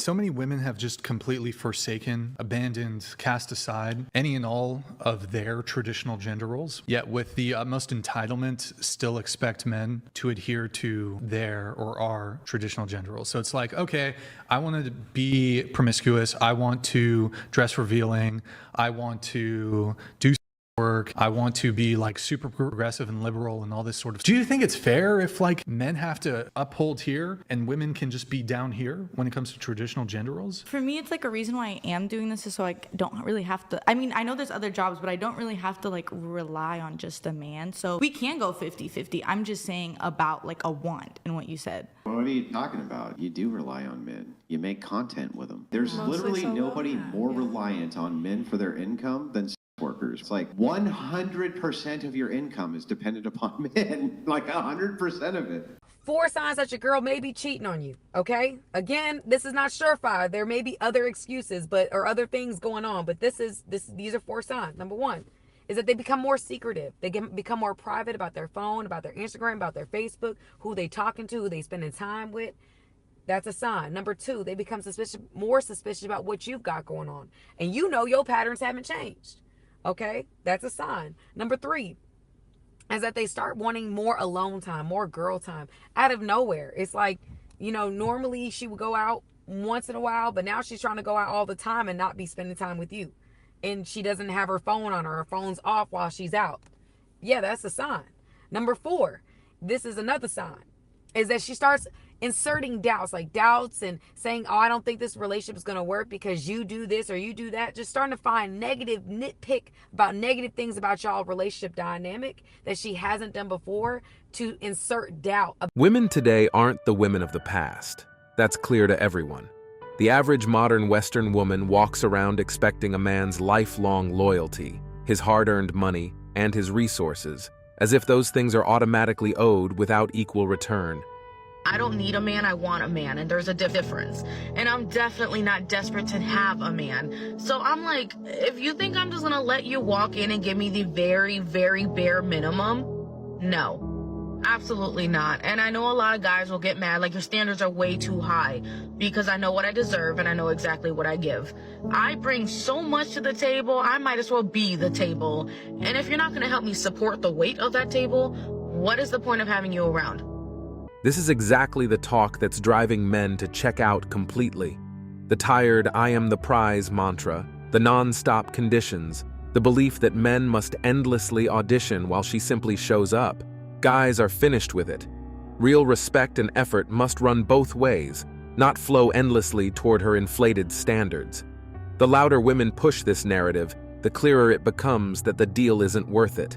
So many women have just completely forsaken, abandoned, cast aside any and all of their traditional gender roles, yet with the utmost entitlement still expect men to adhere to their or our traditional gender roles. So it's like, okay, I want to be promiscuous, I want to dress revealing, I want to do work, I want to be like super progressive and liberal and all this sort of. Do you think it's fair if like men have to uphold here and women can just be down here when it comes to traditional gender roles? For me, it's like a reason why I am doing this is so I don't really have to, I mean, I know there's other jobs, but I don't really have to like rely on just a man. So we can go 50-50. I'm just saying about like a want in what you said. What are you talking about? You do rely on men. You make content with them. There's Mostly literally so nobody yeah. more reliant on men for their income than workers. It's like 100% of your income is dependent upon men, like 100% of it. 4 signs that your girl may be cheating on you, okay? Again, this is not surefire. There may be other excuses, or other things going on, but these are 4 signs. Number 1 is that they become more secretive. They become more private about their phone, about their Instagram, about their Facebook, who they talking to, who they spending time with. That's a sign. Number 2, they become more suspicious about what you've got going on. And you know your patterns haven't changed. Okay, that's a sign. Number 3 is that they start wanting more alone time, more girl time out of nowhere. It's like, normally she would go out once in a while, but now she's trying to go out all the time and not be spending time with you. And she doesn't have her phone on her. Her phone's off while she's out. Yeah, that's a sign. Number 4, this is another sign, is that she starts inserting doubts and saying, oh, I don't think this relationship is going to work because you do this or you do that. Just starting to find nitpick about negative things about y'all relationship dynamic that she hasn't done before to insert doubt. Women today aren't the women of the past. That's clear to everyone. The average modern Western woman walks around expecting a man's lifelong loyalty, his hard-earned money, and his resources, as if those things are automatically owed without equal return. I don't need a man, I want a man, and there's a difference. And I'm definitely not desperate to have a man. So I'm like, if you think I'm just gonna let you walk in and give me the very, very bare minimum, no, absolutely not. And I know a lot of guys will get mad, like your standards are way too high, because I know what I deserve and I know exactly what I give. I bring so much to the table, I might as well be the table. And if you're not gonna help me support the weight of that table, what is the point of having you around? This is exactly the talk that's driving men to check out completely. The tired "I am the prize" mantra, the non-stop conditions, the belief that men must endlessly audition while she simply shows up. Guys are finished with it. Real respect and effort must run both ways, not flow endlessly toward her inflated standards. The louder women push this narrative, the clearer it becomes that the deal isn't worth it.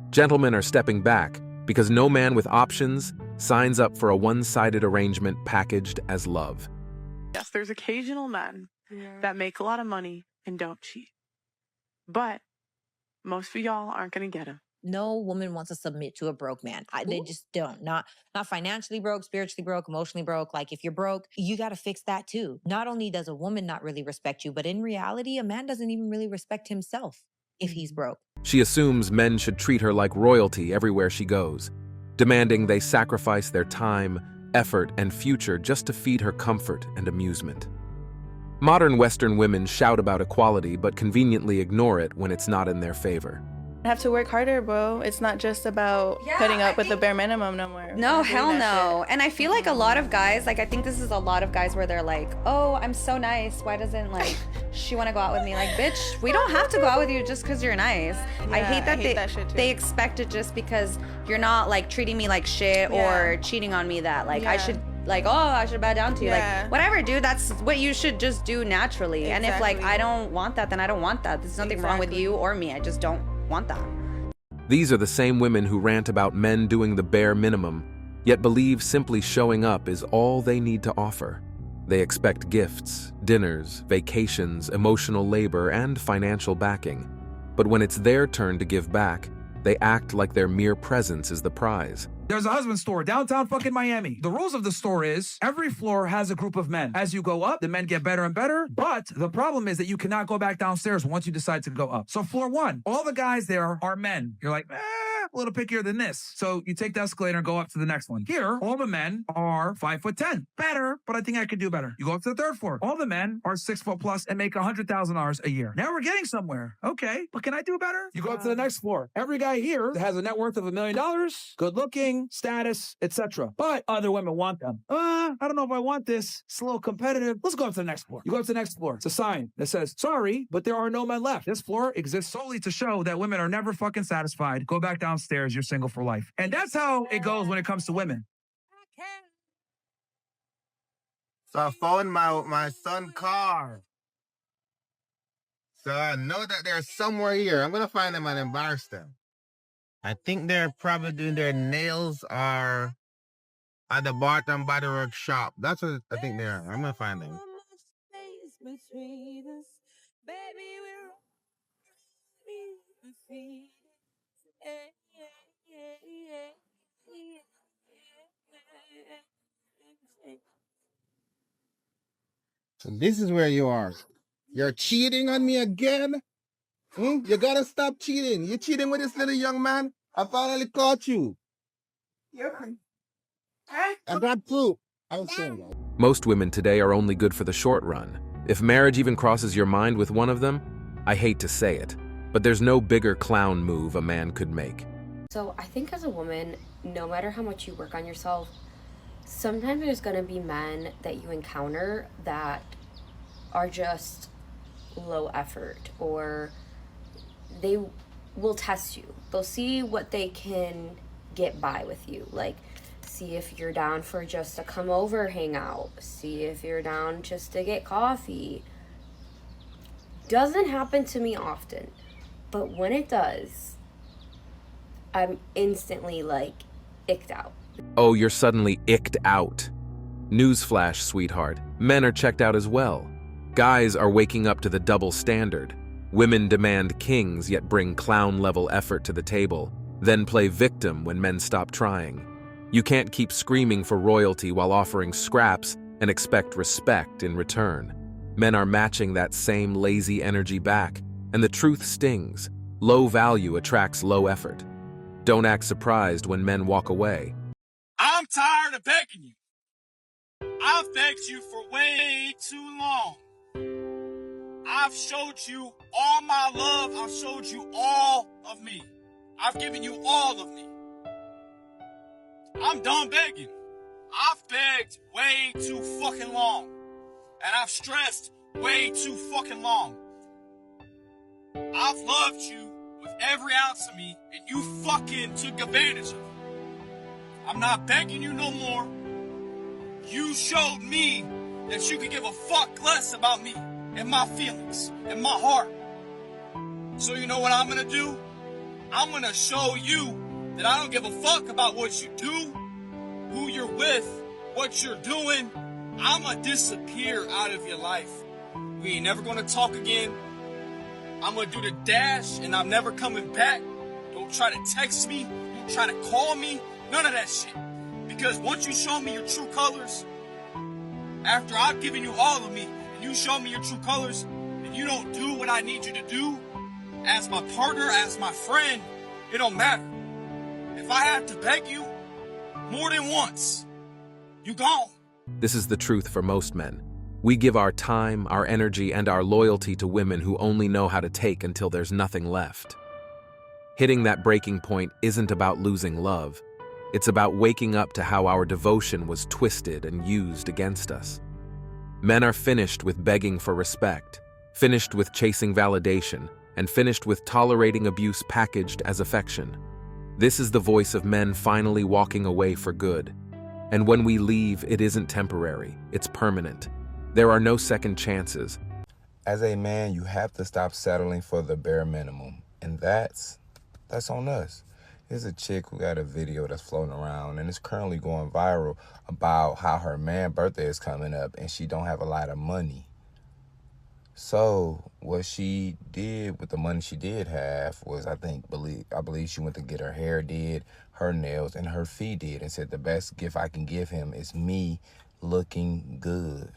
Gentlemen are stepping back because no man with options signs up for a one-sided arrangement packaged as love. Yes, there's occasional men that make a lot of money and don't cheat. But most of y'all aren't going to get them. No woman wants to submit to a broke man. They just don't. Not financially broke, spiritually broke, emotionally broke. Like if you're broke, you got to fix that too. Not only does a woman not really respect you, but in reality, a man doesn't even really respect himself if he's broke. She assumes men should treat her like royalty everywhere she goes, demanding they sacrifice their time, effort, and future just to feed her comfort and amusement. Modern Western women shout about equality but conveniently ignore it when it's not in their favor. I have to work harder, bro. It's not just about putting up with the bare minimum no more. No, hell no. And I feel like a lot of guys, like I think this is a lot of guys where they're like, oh, I'm so nice. Why doesn't like she want to go out with me? Like, bitch, we don't have to go out with you just because you're nice. I hate that they expect it just because you're not like treating me like shit or cheating on me that like I should like, oh, I should bow down to you. Like, whatever, dude, that's what you should just do naturally. And if like I don't want that, then I don't want that. There's nothing wrong with you or me. I just don't want that. These are the same women who rant about men doing the bare minimum, yet believe simply showing up is all they need to offer. They expect gifts, dinners, vacations, emotional labor, and financial backing. But when it's their turn to give back, they act like their mere presence is the prize. There's a husband store downtown fucking Miami. The rules of the store is every floor has a group of men. As you go up, the men get better and better. But the problem is that you cannot go back downstairs once you decide to go up. So floor 1, all the guys there are men. You're like, a little pickier than this. So you take the escalator and go up to the next one. Here, all the men are 5'10". Better, but I think I could do better. You go up to the third floor. All the men are 6 foot plus and make $100,000 a year. Now we're getting somewhere. Okay, but can I do better? You go up to the next floor. Every guy here has a net worth of $1 million, good looking, status, etc. But other women want them. I don't know if I want this. It's a little competitive. Let's go up to the next floor. You go up to the next floor. It's a sign that says, sorry, but there are no men left. This floor exists solely to show that women are never fucking satisfied. Go back downstairs. You're single for life. And that's how it goes when it comes to women. So I found my son's car. So I know that they're somewhere here. I'm going to find them and embarrass them. I think they're probably doing their nails are at the Barton Body Works shop. That's what I think they are. I'm going to find them. So this is where you are. You're cheating on me again? You gotta stop cheating. You're cheating with this little young man. I finally caught you. I got proof. I was saying that. Most women today are only good for the short run. If marriage even crosses your mind with one of them, I hate to say it, but there's no bigger clown move a man could make. So I think as a woman, no matter how much you work on yourself, sometimes there's going to be men that you encounter that are just low effort, or they will test you. They'll see what they can get by with you. Like, see if you're down for just a come over hangout. See if you're down just to get coffee. Doesn't happen to me often, but when it does, I'm instantly like icked out. Oh, you're suddenly icked out. Newsflash, sweetheart. Men are checked out as well. Guys are waking up to the double standard. Women demand kings yet bring clown-level effort to the table, then play victim when men stop trying. You can't keep screaming for royalty while offering scraps and expect respect in return. Men are matching that same lazy energy back, and the truth stings. Low value attracts low effort. Don't act surprised when men walk away. I'm tired of begging you. I've begged you for way too long. I've showed you all my love. I've showed you all of me. I've given you all of me. I'm done begging. I've begged way too fucking long. And I've stressed way too fucking long. I've loved you with every ounce of me, and you fucking took advantage of it. I'm not begging you no more. You showed me that you could give a fuck less about me and my feelings and my heart. So you know what I'm gonna do? I'm gonna show you that I don't give a fuck about what you do, who you're with, what you're doing. I'm gonna disappear out of your life. We ain't never gonna talk again. I'm gonna do the dash and I'm never coming back. Don't try to text me. Don't try to call me. None of that shit. Because once you show me your true colors, after I've given you all of me, and you show me your true colors, and you don't do what I need you to do, as my partner, as my friend, it don't matter. If I have to beg you more than once, you gone. This is the truth for most men. We give our time, our energy, and our loyalty to women who only know how to take until there's nothing left. Hitting that breaking point isn't about losing love. It's about waking up to how our devotion was twisted and used against us. Men are finished with begging for respect, finished with chasing validation, and finished with tolerating abuse packaged as affection. This is the voice of men finally walking away for good. And when we leave, it isn't temporary, it's permanent. There are no second chances. As a man, you have to stop settling for the bare minimum. And that's on us. There's a chick who got a video that's floating around and it's currently going viral about how her man's birthday is coming up and she don't have a lot of money. So what she did with the money she did have was, I believe she went to get her hair did, her nails, and her feet did, and said the best gift I can give him is me looking good.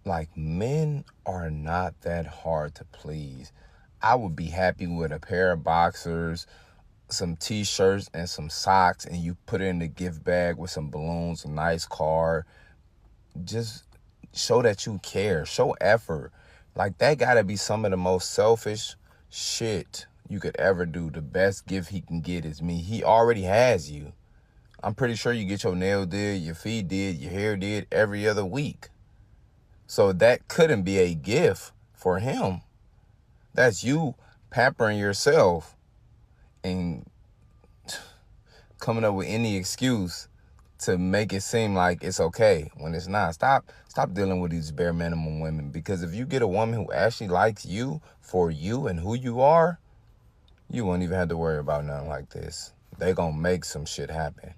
Like, men are not that hard to please. I would be happy with a pair of boxers, some t-shirts and some socks and you put it in the gift bag with some balloons, a nice card. Just show that you care. Show effort. Like, that gotta be some of the most selfish shit you could ever do. The best gift he can get is me. He already has you. I'm pretty sure you get your nail did, your feet did, your hair did every other week. So that couldn't be a gift for him. That's you pampering yourself and coming up with any excuse to make it seem like it's okay when it's not. Stop dealing with these bare minimum women, because if you get a woman who actually likes you for you and who you are, you won't even have to worry about nothing like this. They gonna make some shit happen.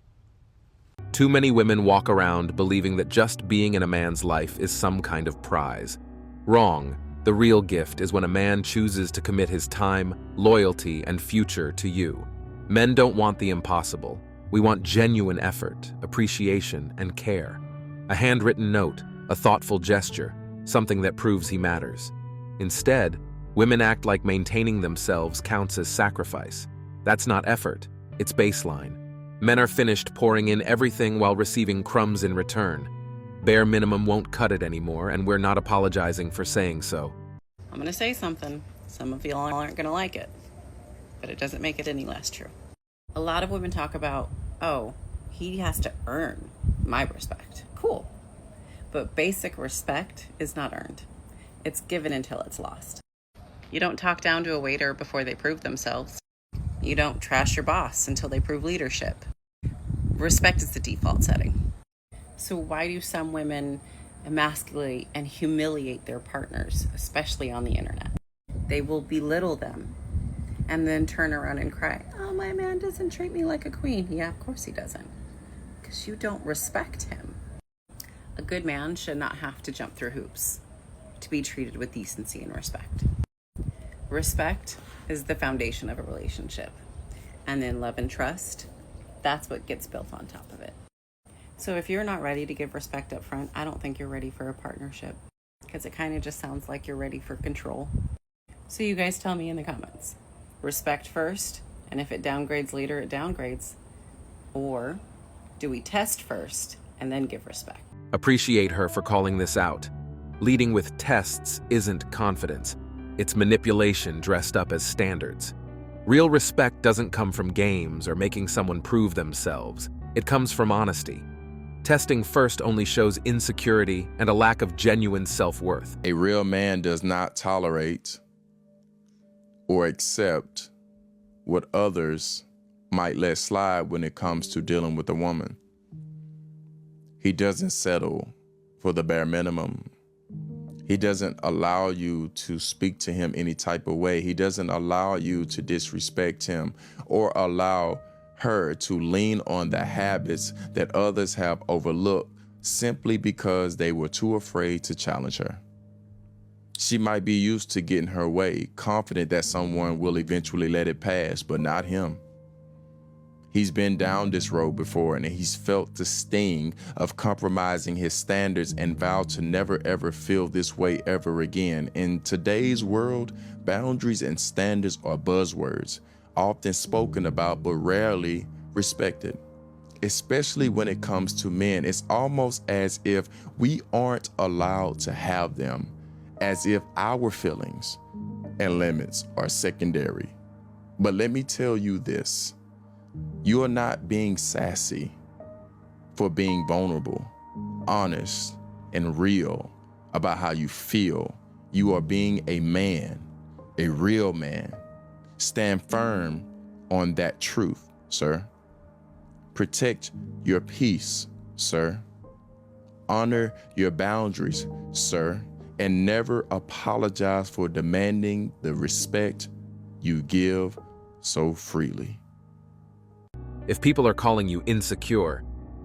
Too many women walk around believing that just being in a man's life is some kind of prize. Wrong. The real gift is when a man chooses to commit his time, loyalty, and future to you. Men don't want the impossible. We want genuine effort, appreciation, and care. A handwritten note, a thoughtful gesture, something that proves he matters. Instead, women act like maintaining themselves counts as sacrifice. That's not effort, it's baseline. Men are finished pouring in everything while receiving crumbs in return. Bare minimum won't cut it anymore, and we're not apologizing for saying so. I'm gonna say something. Some of y'all aren't gonna like it, but it doesn't make it any less true. A lot of women talk about, oh, he has to earn my respect. Cool. But basic respect is not earned. It's given until it's lost. You don't talk down to a waiter before they prove themselves. You don't trash your boss until they prove leadership. Respect is the default setting. So why do some women emasculate and humiliate their partners, especially on the internet? They will belittle them and then turn around and cry, oh, my man doesn't treat me like a queen. Yeah, of course he doesn't, because you don't respect him. A good man should not have to jump through hoops to be treated with decency and respect. Respect is the foundation of a relationship. And then love and trust, that's what gets built on top of it. So if you're not ready to give respect up front, I don't think you're ready for a partnership, because it kind of just sounds like you're ready for control. So you guys tell me in the comments, respect first, and if it downgrades later, it downgrades. Or do we test first and then give respect? Appreciate her for calling this out. Leading with tests isn't confidence. It's manipulation dressed up as standards. Real respect doesn't come from games or making someone prove themselves. It comes from honesty. Testing first only shows insecurity and a lack of genuine self-worth. A real man does not tolerate or accept what others might let slide when it comes to dealing with a woman. He doesn't settle for the bare minimum. He doesn't allow you to speak to him any type of way. He doesn't allow you to disrespect him or allow her to lean on the habits that others have overlooked simply because they were too afraid to challenge her. She might be used to getting her way, confident that someone will eventually let it pass, but not him. He's been down this road before, and he's felt the sting of compromising his standards and vowed to never ever feel this way ever again. In today's world, boundaries and standards are buzzwords, often spoken about but rarely respected. Especially when it comes to men, it's almost as if we aren't allowed to have them, as if our feelings and limits are secondary. But let me tell you this. You are not being sassy for being vulnerable, honest, and real about how you feel. You are being a man, a real man. Stand firm on that truth, sir. Protect your peace, sir. Honor your boundaries, sir, and never apologize for demanding the respect you give so freely. If people are calling you insecure,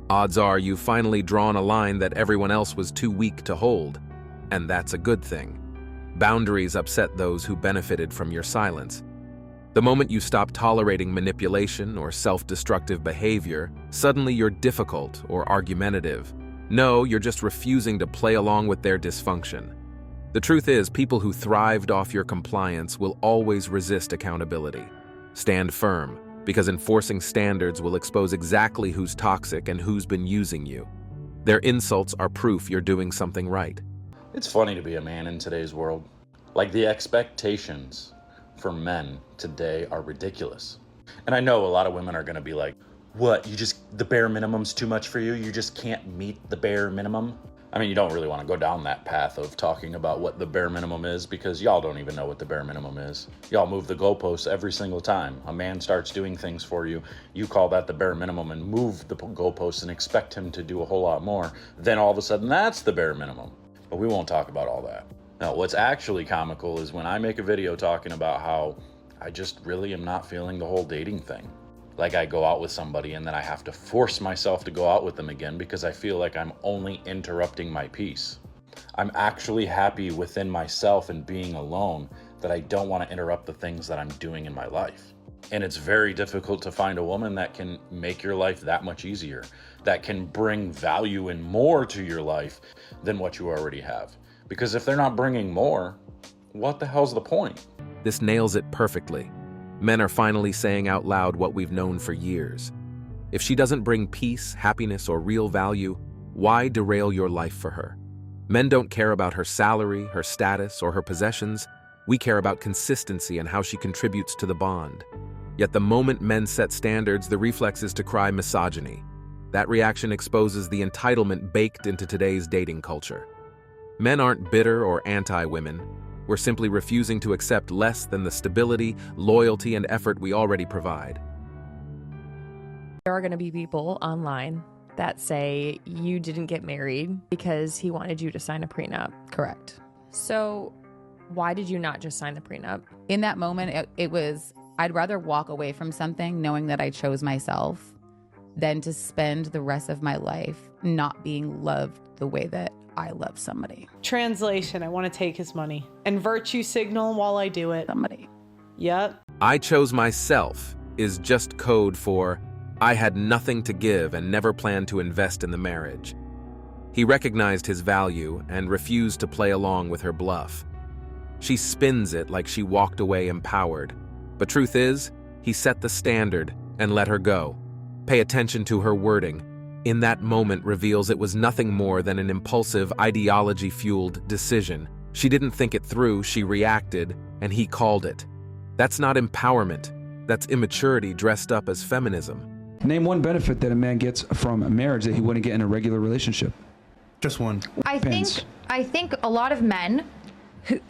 odds are you've finally drawn a line that everyone else was too weak to hold, and that's a good thing. Boundaries upset those who benefited from your silence. The moment you stop tolerating manipulation or self-destructive behavior, suddenly you're difficult or argumentative. No, you're just refusing to play along with their dysfunction. The truth is, people who thrived off your compliance will always resist accountability. Stand firm. because enforcing standards will expose exactly who's toxic and who's been using you. Their insults are proof you're doing something right. It's funny to be a man in today's world. Like, the expectations for men today are ridiculous. And I know a lot of women are going to be like, what, the bare minimum's too much for you? You just can't meet the bare minimum? I mean, you don't really want to go down that path of talking about what the bare minimum is, because y'all don't even know what the bare minimum is. Y'all move the goalposts every single time. A man starts doing things for you, you call that the bare minimum and move the goalposts and expect him to do a whole lot more. Then all of a sudden, that's the bare minimum. But we won't talk about all that. Now, what's actually comical is when I make a video talking about how I just really am not feeling the whole dating thing. Like, I go out with somebody and then I have to force myself to go out with them again because I feel like I'm only interrupting my peace. I'm actually happy within myself and being alone that I don't want to interrupt the things that I'm doing in my life. And it's very difficult to find a woman that can make your life that much easier, that can bring value and more to your life than what you already have. Because if they're not bringing more, what the hell's the point? This nails it perfectly. Men are finally saying out loud what we've known for years. If she doesn't bring peace, happiness, or real value, why derail your life for her? Men don't care about her salary, her status, or her possessions. We care about consistency and how she contributes to the bond. Yet the moment men set standards, the reflex is to cry misogyny. That reaction exposes the entitlement baked into today's dating culture. Men aren't bitter or anti-women. We're simply refusing to accept less than the stability, loyalty, and effort we already provide. There are going to be people online that say you didn't get married because he wanted you to sign a prenup. Correct. So why did you not just sign the prenup? In that moment, it was, I'd rather walk away from something knowing that I chose myself than to spend the rest of my life not being loved the way that I love somebody. Translation, I want to take his money and virtue signal while I do it. Somebody. Yep. I chose myself is just code for I had nothing to give and never planned to invest in the marriage. He recognized his value and refused to play along with her bluff. She spins it like she walked away empowered. But truth is, he set the standard and let her go. Pay attention to her wording. In that moment reveals it was nothing more than an impulsive, ideology-fueled decision. She didn't think it through, she reacted, and he called it. That's not empowerment. That's immaturity dressed up as feminism. Name one benefit that a man gets from a marriage that he wouldn't get in a regular relationship. Just one. I think a lot of men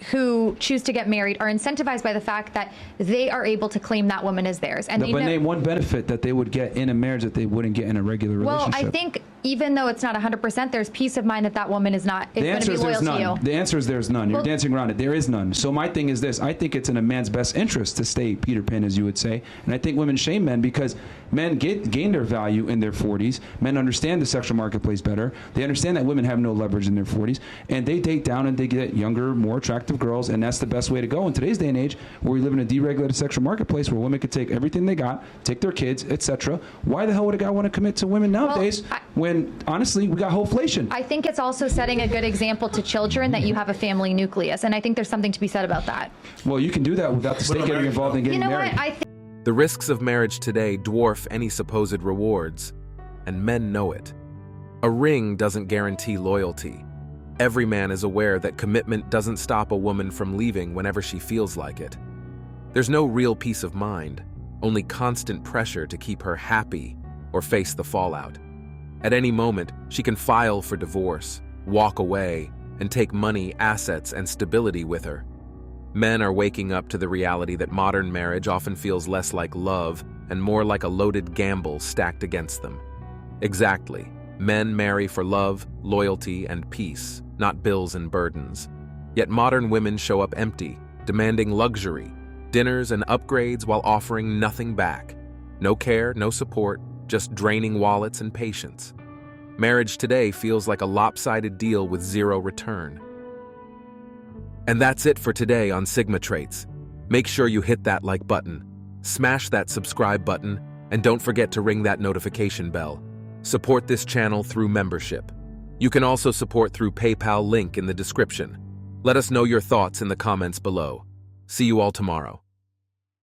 who choose to get married are incentivized by the fact that they are able to claim that woman as theirs. And No, but name one benefit that they would get in a marriage that they wouldn't get in a regular relationship. Well, I think even though it's not 100%, there's peace of mind that that woman is going to be loyal to you. The answer is there's none. You're dancing around it. There is none. So my thing is this. I think it's in a man's best interest to stay Peter Pan, as you would say. And I think women shame men because men gain their value in their 40s. Men understand the sexual marketplace better. They understand that women have no leverage in their 40s. And they date down and they get younger, more attractive girls. And that's the best way to go in today's day and age where we live in a deregulated sexual marketplace where women could take everything they got, take their kids, etc. Why the hell would a guy want to commit to women nowadays when, honestly, we got wholeflation? I think it's also setting a good example to children that you have a family nucleus. And I think there's something to be said about that. Well, you can do that without the state getting involved in getting married. The risks of marriage today dwarf any supposed rewards, and men know it. A ring doesn't guarantee loyalty. Every man is aware that commitment doesn't stop a woman from leaving whenever she feels like it. There's no real peace of mind, only constant pressure to keep her happy or face the fallout. At any moment, she can file for divorce, walk away, and take money, assets, and stability with her. Men are waking up to the reality that modern marriage often feels less like love and more like a loaded gamble stacked against them. Exactly. Men marry for love, loyalty, and peace, not bills and burdens. Yet modern women show up empty, demanding luxury, dinners and upgrades while offering nothing back. No care, no support, just draining wallets and patience. Marriage today feels like a lopsided deal with zero return. And that's it for today on Sigma Traits. Make sure you hit that like button, smash that subscribe button, and don't forget to ring that notification bell. Support this channel through membership. You can also support through PayPal link in the description. Let us know your thoughts in the comments below. See you all tomorrow.